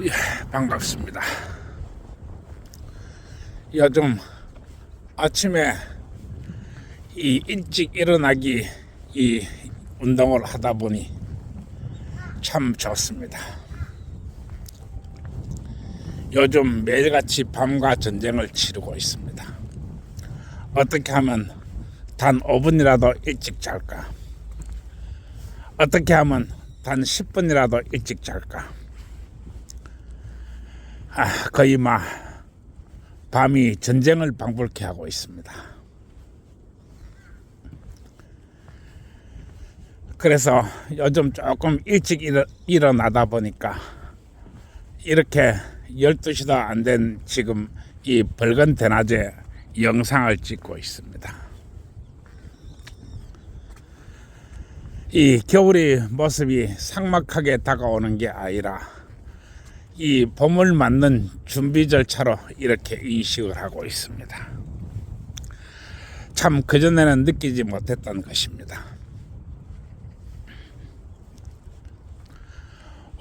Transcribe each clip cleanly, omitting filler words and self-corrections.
예, 반갑습니다. 요즘 아침에 일찍 일어나기 운동을 하다 보니 참 좋습니다. 요즘 매일같이 밤과 전쟁을 치르고 있습니다. 어떻게 하면 단 5분이라도 일찍 잘까? 어떻게 하면 단 10분이라도 일찍 잘까? 거의 밤이 전쟁을 방불케 하고 있습니다. 그래서 요즘 조금 일찍 일어나다 보니까 이렇게 12시도 안 된 지금 이 밝은 대낮에 영상을 찍고 있습니다. 이 겨울의 모습이 삭막하게 다가오는 게 아니라 이 봄을 맞는 준비 절차로 이렇게 인식을 하고 있습니다. 참 그전에는 느끼지 못했던 것입니다.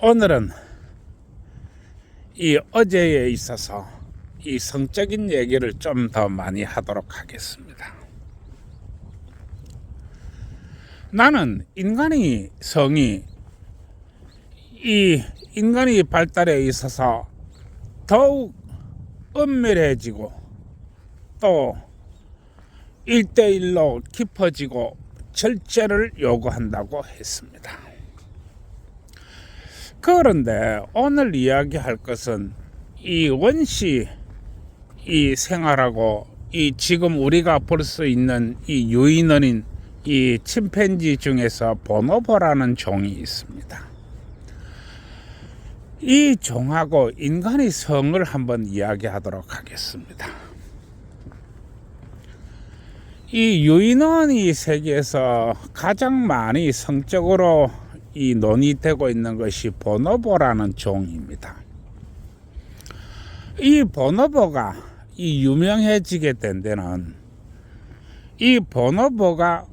오늘은 이 어제에 있어서 이 성적인 얘기를 좀 더 많이 하도록 하겠습니다. 나는 인간의 성이 이 인간의 발달에 있어서 더욱 은밀해지고 또 1대1로 깊어지고 절제를 요구한다고 했습니다. 그런데 오늘 이야기할 것은 이 원시 이 생활하고 이 지금 우리가 볼 수 있는 이 유인원인 이 침팬지 중에서 보노보라는 종이 있습니다. 이 종하고 인간의 성을 한번 이야기하도록 하겠습니다. 이 유인원이 세계에서 가장 많이 성적으로 이 논의되고 있는 것이 보노보라는 종입니다. 이 보노보가 이 유명해지게 된 데는 이 보노보가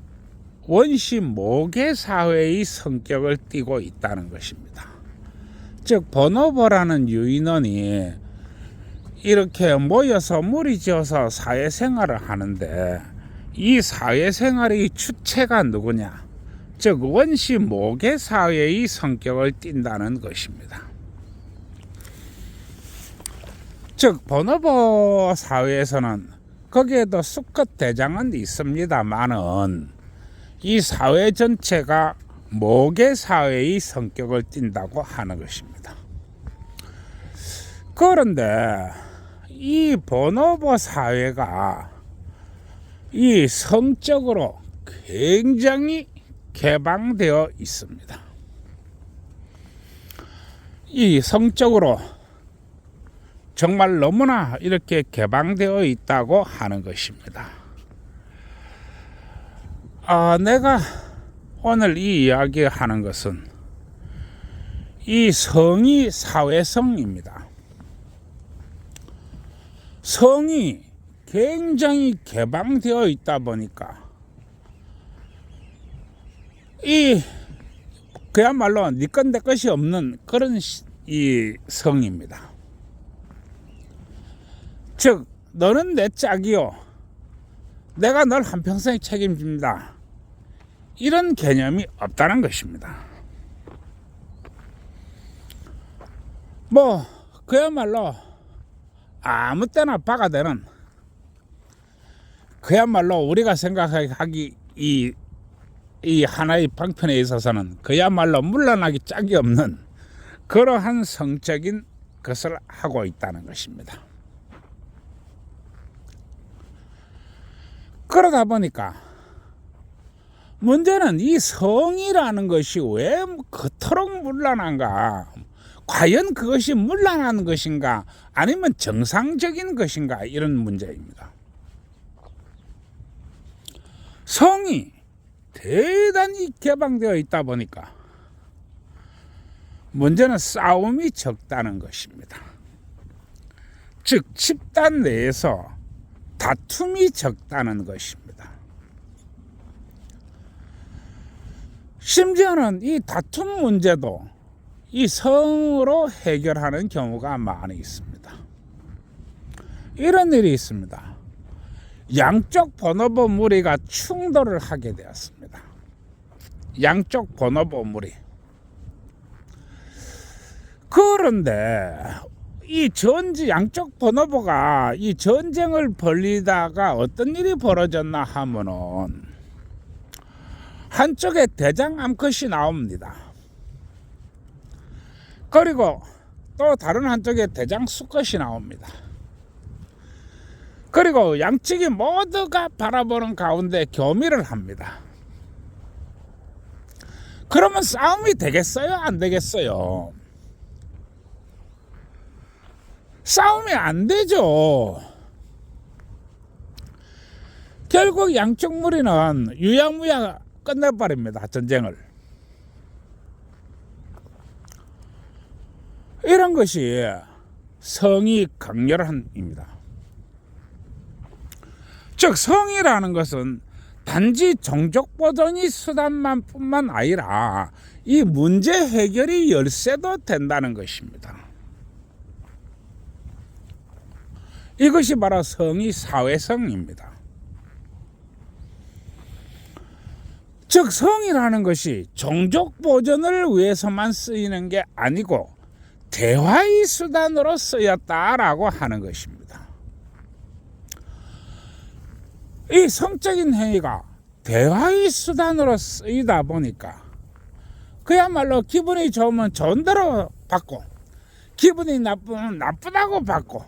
원시 모계 사회의 성격을 띠고 있다는 것입니다. 즉 보노보라는 유인원이 이렇게 모여서 무리지어서 사회생활을 하는데 이 사회생활의 주체가 누구냐? 즉 원시 모계 사회의 성격을 띈다는 것입니다. 즉 보노보 사회에서는 거기에도 수컷 대장은 있습니다만은 이 사회 전체가 모계 사회의 성격을 띈다고 하는 것입니다. 그런데 이 보노보 사회가 이 성적으로 굉장히 개방되어 있습니다. 이 성적으로 정말 너무나 이렇게 개방되어 있다고 하는 것입니다. 내가 오늘 이 이야기하는 것은 이 성이 사회성입니다. 성이 굉장히 개방되어 있다 보니까 이 그야말로 네 것 내 것이 없는 그런 이 성입니다. 즉 너는 내 짝이요 내가 널 한평생 책임집니다. 이런 개념이 없다는 것입니다. 그야말로 아무 때나 바가 되는 그야말로 우리가 생각하기 이 하나의 방편에 있어서는 그야말로 물러나기 짝이 없는 그러한 성적인 것을 하고 있다는 것입니다. 그러다 보니까 문제는 이 성이라는 것이 왜 그토록 문란한가? 과연 그것이 문란한 것인가? 아니면 정상적인 것인가? 이런 문제입니다. 성이 대단히 개방되어 있다 보니까 문제는 싸움이 적다는 것입니다. 즉 집단 내에서 다툼이 적다는 것입니다. 심지어는 이 다툼 문제도 이 성으로 해결하는 경우가 많이 있습니다. 이런 일이 있습니다. 양쪽 번호부 무리가 충돌을 하게 되었습니다. 양쪽 번호부 무리. 그런데 이 양쪽 번호부가 이 전쟁을 벌리다가 어떤 일이 벌어졌나 하면은 한쪽에 대장 암컷이 나옵니다. 그리고 또 다른 한쪽에 대장 수컷이 나옵니다. 그리고 양측이 모두가 바라보는 가운데 교미를 합니다. 그러면 싸움이 되겠어요? 안 되겠어요? 싸움이 안 되죠. 결국 양쪽 무리는 유야무야 끝내버립니다. 전쟁을. 이런 것이 성이 강렬한입니다. 즉 성이라는 것은 단지 종족보존이 수단만 뿐만 아니라 이 문제 해결이 열쇠도 된다는 것입니다. 이것이 바로 성이 사회성입니다. 즉 성이라는 것이 종족보존을 위해서만 쓰이는 게 아니고 대화의 수단으로 쓰였다라고 하는 것입니다. 이 성적인 행위가 대화의 수단으로 쓰이다 보니까 그야말로 기분이 좋으면 좋은 대로 받고 기분이 나쁘면 나쁘다고 받고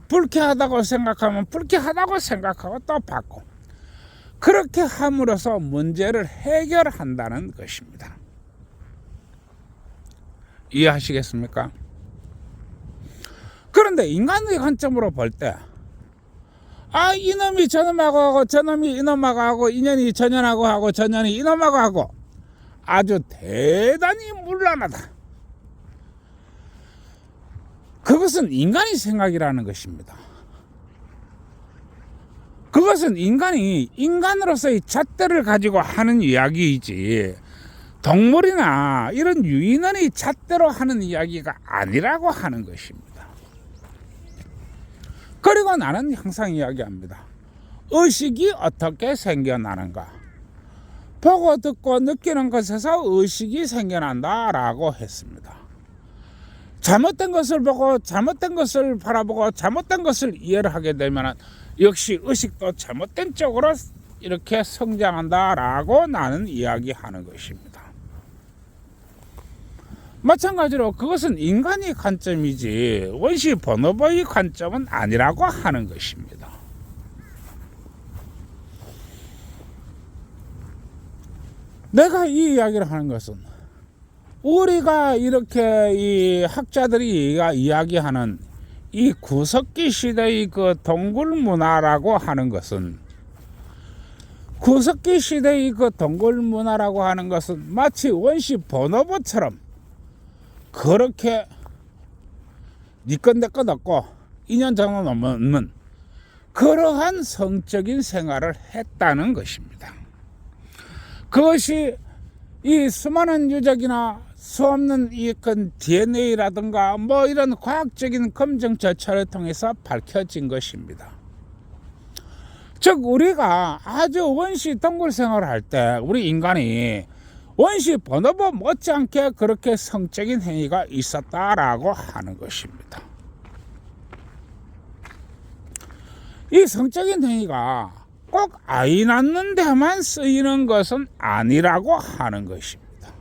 불쾌하다고 생각하면 불쾌하다고 생각하고 또 받고 그렇게 함으로써 문제를 해결한다는 것입니다. 이해하시겠습니까? 그런데 인간의 관점으로 볼 때 이놈이 저놈하고 하고 저놈이 이놈하고 하고 인연이 저년하고 하고 저년이 이놈하고 하고 아주 대단히 문란하다. 그것은 인간의 생각이라는 것입니다. 그것은 인간이 인간으로서의 잣대를 가지고 하는 이야기이지 동물이나 이런 유인원의 잣대로 하는 이야기가 아니라고 하는 것입니다. 그리고 나는 항상 이야기합니다. 의식이 어떻게 생겨나는가? 보고 듣고 느끼는 것에서 의식이 생겨난다라고 했습니다. 잘못된 것을 보고 잘못된 것을 바라보고 잘못된 것을 이해를 하게 되면 역시 의식도 잘못된 쪽으로 이렇게 성장한다라고 나는 이야기하는 것입니다. 마찬가지로 그것은 인간의 관점이지 원시 보노보의 관점은 아니라고 하는 것입니다. 내가 이 이야기를 하는 것은 우리가 이렇게 이 학자들이 이야기하는 이 구석기 시대의 그 동굴 문화라고 하는 것은 구석기 시대의 그 동굴 문화라고 하는 것은 마치 원시 보노보처럼 그렇게 니것 내것 없고 인연 정은 없는 그러한 성적인 생활을 했다는 것입니다. 그것이 이 수많은 유적이나 수없는 이 DNA라든가 뭐 이런 과학적인 검증 절차를 통해서 밝혀진 것입니다. 즉 우리가 아주 원시 동굴 생활을 할 때 우리 인간이 원시 보노보 못지않게 그렇게 성적인 행위가 있었다라고 하는 것입니다. 이 성적인 행위가 꼭 아이 낳는 데만 쓰이는 것은 아니라고 하는 것입니다.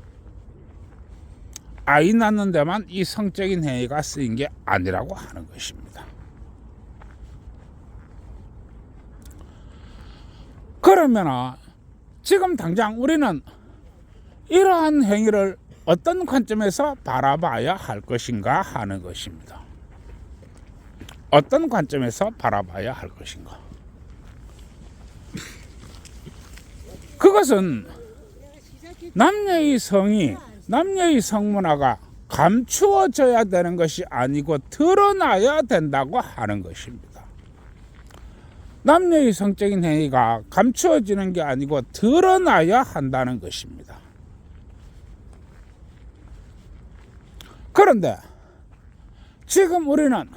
아이 낳는 데만 이 성적인 행위가 쓰인 게 아니라고 하는 것입니다. 그러면 지금 당장 우리는 이러한 행위를 어떤 관점에서 바라봐야 할 것인가 하는 것입니다. 어떤 관점에서 바라봐야 할 것인가. 그것은 남녀의 성이 남녀의 성문화가 감추어져야 되는 것이 아니고 드러나야 된다고 하는 것입니다. 남녀의 성적인 행위가 감추어지는 게 아니고 드러나야 한다는 것입니다. 그런데 지금 우리는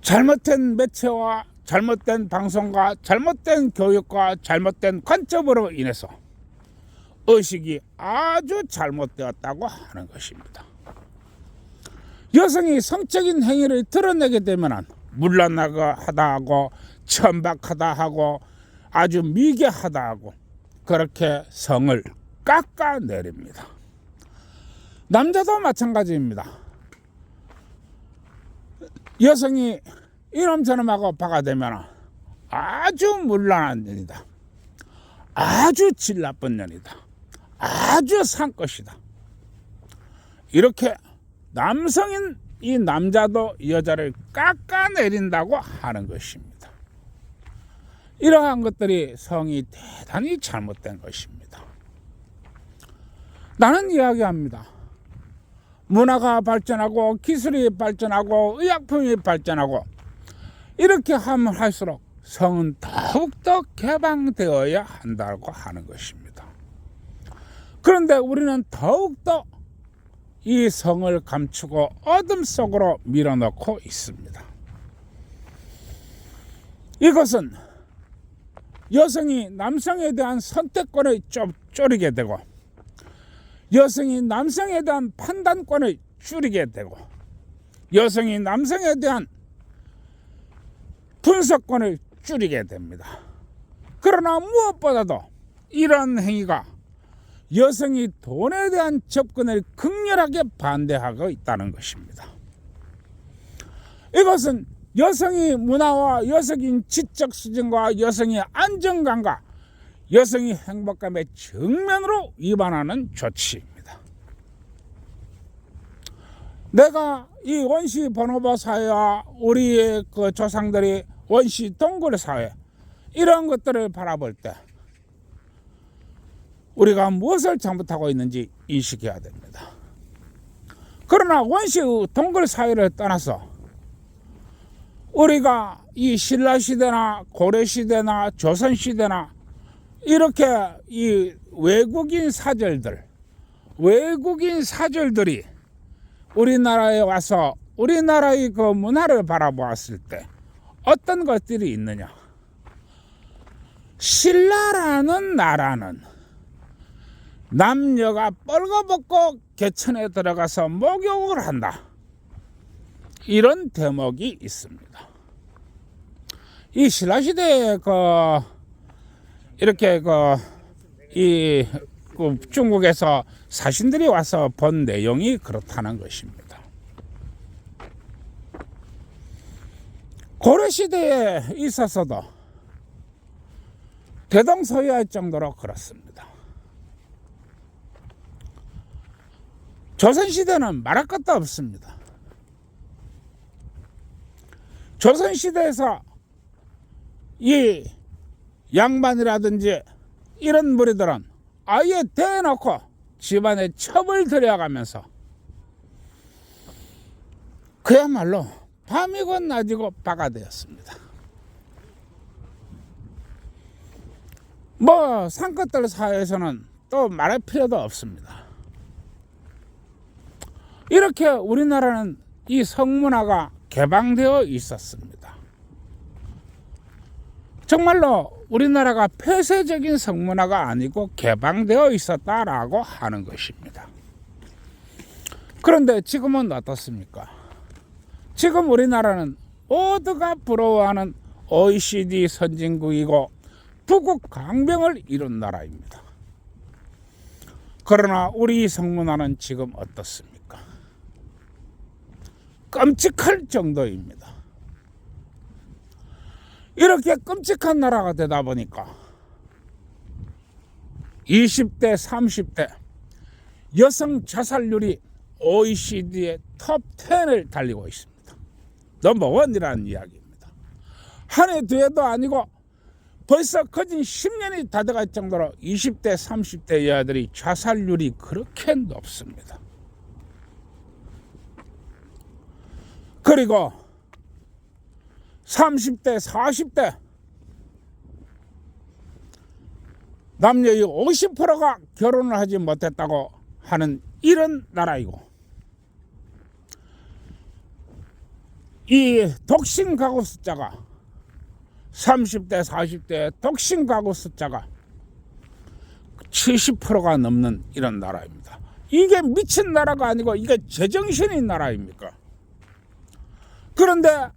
잘못된 매체와 잘못된 방송과 잘못된 교육과 잘못된 관점으로 인해서 의식이 아주 잘못되었다고 하는 것입니다. 여성이 성적인 행위를 드러내게 되면 물러나가하다 하고 천박하다 하고 아주 미개하다 하고 그렇게 성을 깎아내립니다. 남자도 마찬가지입니다. 여성이 이놈 저놈하고 바가 되면 아주 문란한 년이다, 아주 질 나쁜 년이다, 아주 상것이다, 이렇게 남성인 이 남자도 여자를 깎아내린다고 하는 것입니다. 이러한 것들이 성이 대단히 잘못된 것입니다. 나는 이야기합니다. 문화가 발전하고 기술이 발전하고 의약품이 발전하고 이렇게 하면 할수록 성은 더욱더 개방되어야 한다고 하는 것입니다. 그런데 우리는 더욱더 이 성을 감추고 어둠 속으로 밀어넣고 있습니다. 이것은 여성이 남성에 대한 선택권을 쪼리게 되고 여성이 남성에 대한 판단권을 줄이게 되고 여성이 남성에 대한 분석권을 줄이게 됩니다. 그러나 무엇보다도 이런 행위가 여성이 돈에 대한 접근을 극렬하게 반대하고 있다는 것입니다. 이것은 여성의 문화와 여성의 지적 수준과 여성의 안정감과 여성의 행복감에 정면으로 위반하는 조치입니다. 내가 이 원시 보노보 사회와 우리의 그 조상들이 원시 동굴 사회 이런 것들을 바라볼 때 우리가 무엇을 잘못하고 있는지 인식해야 됩니다. 그러나 원시 동굴 사회를 떠나서 우리가 이 신라시대나 고려시대나 조선시대나 이렇게 이 외국인 사절들이 우리나라에 와서 우리나라의 그 문화를 바라보았을 때 어떤 것들이 있느냐? 신라라는 나라는 남녀가 뻘거벗고 개천에 들어가서 목욕을 한다. 이런 대목이 있습니다. 이 신라시대에 이렇게 중국에서 사신들이 와서 본 내용이 그렇다는 것입니다. 고려시대에 있어서도 대동소이할 정도로 그렇습니다. 조선시대는 말할 것도 없습니다. 조선시대에서 이 양반이라든지 이런 무리들은 아예 대놓고 집안에 첩을 들여가면서 그야말로 밤이고 낮이고 바가 되었습니다. 상것들 사회에서는 또 말할 필요도 없습니다. 이렇게 우리나라는 이 성문화가 개방되어 있었습니다. 정말로 우리나라가 폐쇄적인 성문화가 아니고 개방되어 있었다라고 하는 것입니다. 그런데 지금은 어떻습니까? 지금 우리나라는 모두가 부러워하는 OECD 선진국이고 부국 강병을 이룬 나라입니다. 그러나 우리 성문화는 지금 어떻습니까? 끔찍할 정도입니다. 이렇게 끔찍한 나라가 되다 보니까 20대, 30대 여성 자살률이 OECD의 톱 10을 달리고 있습니다. 넘버원이라는 이야기입니다. 한 해 두 해도 아니고 벌써 거진 10년이 다 돼갈 정도로 20대, 30대 여자들이 자살률이 그렇게 높습니다. 그리고 30대, 40대 남녀의 50%가 결혼을 하지 못했다고 하는 이런 나라이고 이 독신 가구 숫자가 30대 40대 독신 가구 숫자가 70%가 넘는 이런 나라입니다. 이게 미친 나라가 아니고 이게 제정신인 나라입니까? 그런데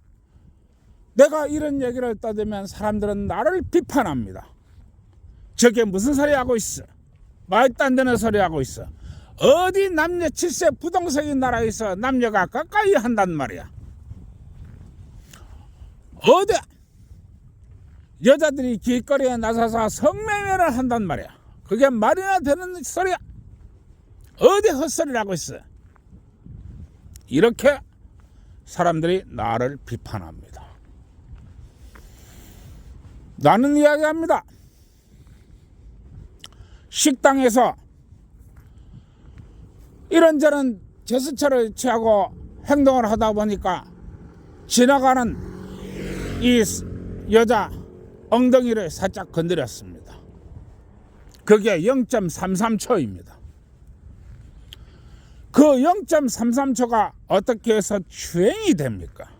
내가 이런 얘기를 떠들면 사람들은 나를 비판합니다. 저게 무슨 소리 하고 있어? 말도 안 되는 소리 하고 있어. 어디 남녀 질서 부동성인 나라에서 남녀가 가까이 한단 말이야. 어디 여자들이 길거리에 나서서 성매매를 한단 말이야. 그게 말이나 되는 소리야. 어디 헛소리를 하고 있어. 이렇게 사람들이 나를 비판합니다. 나는 이야기합니다. 식당에서 이런저런 제스처를 취하고 행동을 하다 보니까 지나가는 이 여자 엉덩이를 살짝 건드렸습니다. 그게 0.33초입니다. 그 0.33초가 어떻게 해서 추행이 됩니까?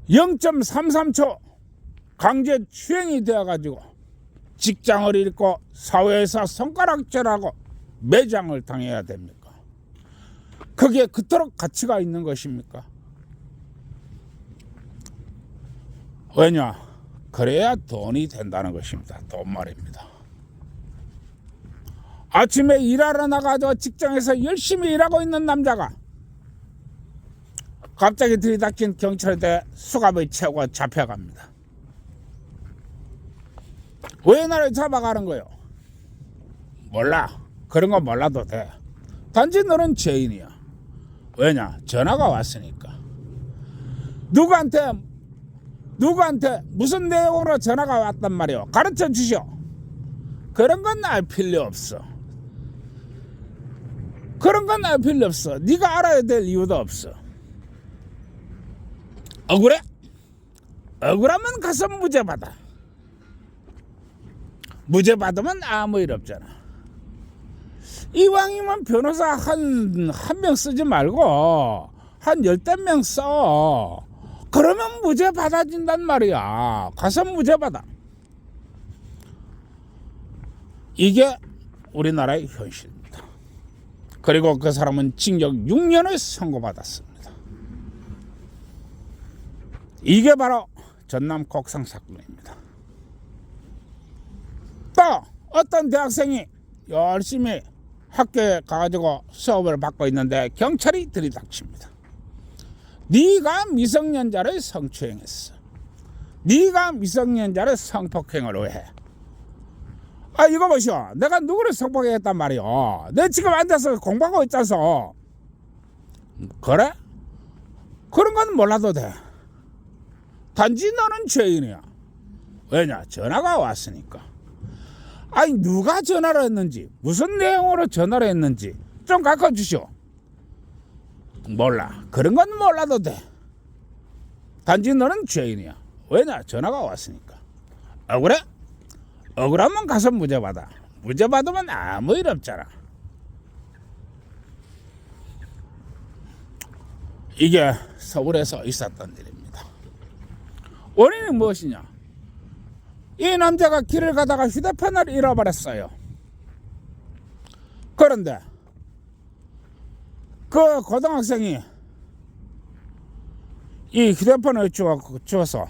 0.33초 강제 추행이 되어가지고 직장을 잃고 사회에서 손가락질하고 매장을 당해야 됩니까? 그게 그토록 가치가 있는 것입니까? 왜냐? 그래야 돈이 된다는 것입니다. 돈 말입니다. 아침에 일하러 나가서 직장에서 열심히 일하고 있는 남자가 갑자기 들이닥친 경찰대 수갑을 채우고 잡혀갑니다. 왜 나를 잡아가는 거요? 몰라. 그런 거 몰라도 돼. 단지 너는 죄인이야. 왜냐? 전화가 왔으니까. 누구한테 무슨 내용으로 전화가 왔단 말이오? 가르쳐 주시오. 그런 건 알 필요 없어. 그런 건 알 필요 없어. 네가 알아야 될 이유도 없어. 억울해? 억울하면 가서 무죄 받아. 무죄 받으면 아무 일 없잖아. 이왕이면 변호사 한 명 쓰지 말고 한 10명 써. 그러면 무죄 받아진단 말이야. 가서 무죄 받아. 이게 우리나라의 현실입니다. 그리고 그 사람은 징역 6년을 선고받았습니다. 이게 바로 전남 곡성 사건입니다. 또 어떤 대학생이 열심히 학교에 가가지고 수업을 받고 있는데 경찰이 들이닥칩니다. 네가 미성년자를 성추행했어. 네가 미성년자를 성폭행을 왜 해? 아, 이거 보시오. 내가 누구를 성폭행했단 말이오. 내 지금 앉아서 공부하고 있자서. 그래? 그런 건 몰라도 돼. 단지 너는 죄인이야. 왜냐? 전화가 왔으니까. 아니, 누가 전화를 했는지, 무슨 내용으로 전화를 했는지 좀 가르쳐 주시오. 몰라. 그런 건 몰라도 돼. 단지 너는 죄인이야. 왜냐? 전화가 왔으니까. 억울해? 억울하면 가서 무죄 받아. 무죄 받으면 아무 일 없잖아. 이게 서울에서 있었던 일입니다. 원인이 무엇이냐? 이 남자가 길을 가다가 휴대폰을 잃어버렸어요. 그런데 그 고등학생이 이 휴대폰을 주어서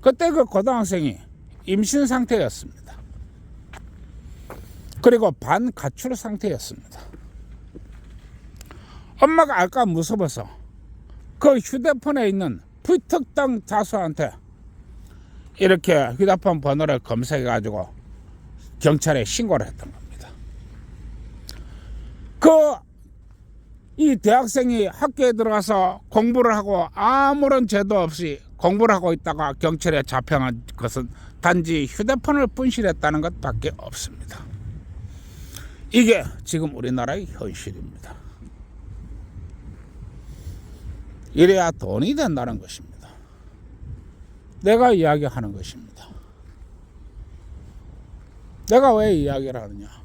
그때 그 고등학생이 임신 상태였습니다. 그리고 반가출 상태였습니다. 엄마가 알까 무서워서 그 휴대폰에 있는 불특정 자수한테 이렇게 휴대폰 번호를 검색해가지고 경찰에 신고를 했던 겁니다. 이 대학생이 학교에 들어가서 공부를 하고 아무런 죄도 없이 공부를 하고 있다가 경찰에 잡혀간 것은 단지 휴대폰을 분실했다는 것밖에 없습니다. 이게 지금 우리나라의 현실입니다. 이래야 돈이 된다는 것입니다. 내가 이야기하는 것입니다. 내가 왜 이야기를 하느냐?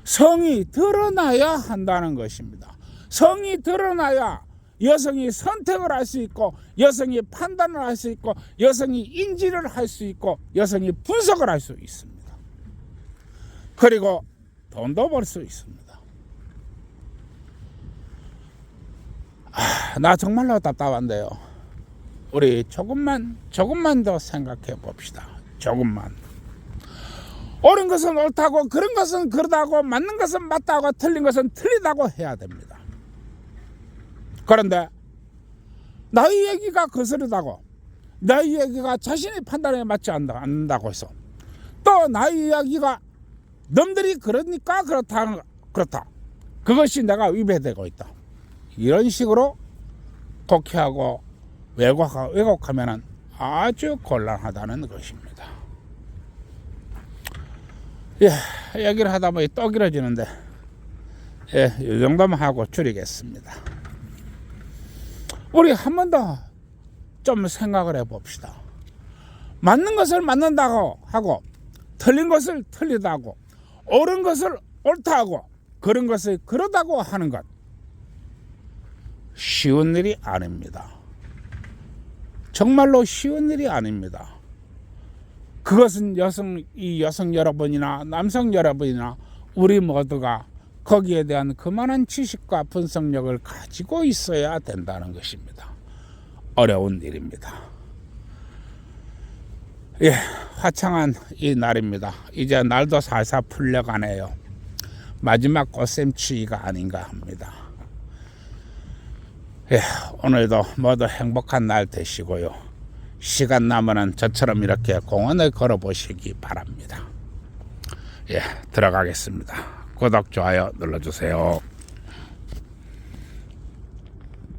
성이 드러나야 한다는 것입니다. 성이 드러나야 여성이 선택을 할 수 있고, 여성이 판단을 할 수 있고, 여성이 인지를 할 수 있고, 여성이 분석을 할 수 있습니다. 그리고 돈도 벌 수 있습니다. 나 정말로 답답한데요. 우리 조금만 더 생각해 봅시다. 조금만. 옳은 것은 옳다고, 그런 것은 그러다고, 맞는 것은 맞다고, 틀린 것은 틀리다고 해야 됩니다. 그런데 나의 얘기가 거스르다고, 나의 얘기가 자신의 판단에 맞지 않는다고 해서, 또 나의 이야기가 남들이 그러니까 그렇다, 그것이 내가 위배되고 있다, 이런 식으로 독해하고 왜곡하면 아주 곤란하다는 것입니다. 예, 얘기를 하다 보니 또 길어지는데, 예, 이 정도만 하고 줄이겠습니다. 우리 한 번 더 좀 생각을 해봅시다. 맞는 것을 맞는다고 하고, 틀린 것을 틀리다고, 옳은 것을 옳다고, 그런 것을 그러다고 하는 것, 쉬운 일이 아닙니다. 정말로 쉬운 일이 아닙니다. 그것은 여성 여러분이나 남성 여러분이나 우리 모두가 거기에 대한 그만한 지식과 분석력을 가지고 있어야 된다는 것입니다. 어려운 일입니다. 예, 화창한 이 날입니다. 이제 날도 살살 풀려가네요. 마지막 꽃샘추위가 아닌가 합니다. 예, 오늘도 모두 행복한 날 되시고요. 시간 나면은 저처럼 이렇게 공원을 걸어보시기 바랍니다. 예, 들어가겠습니다. 구독, 좋아요 눌러주세요.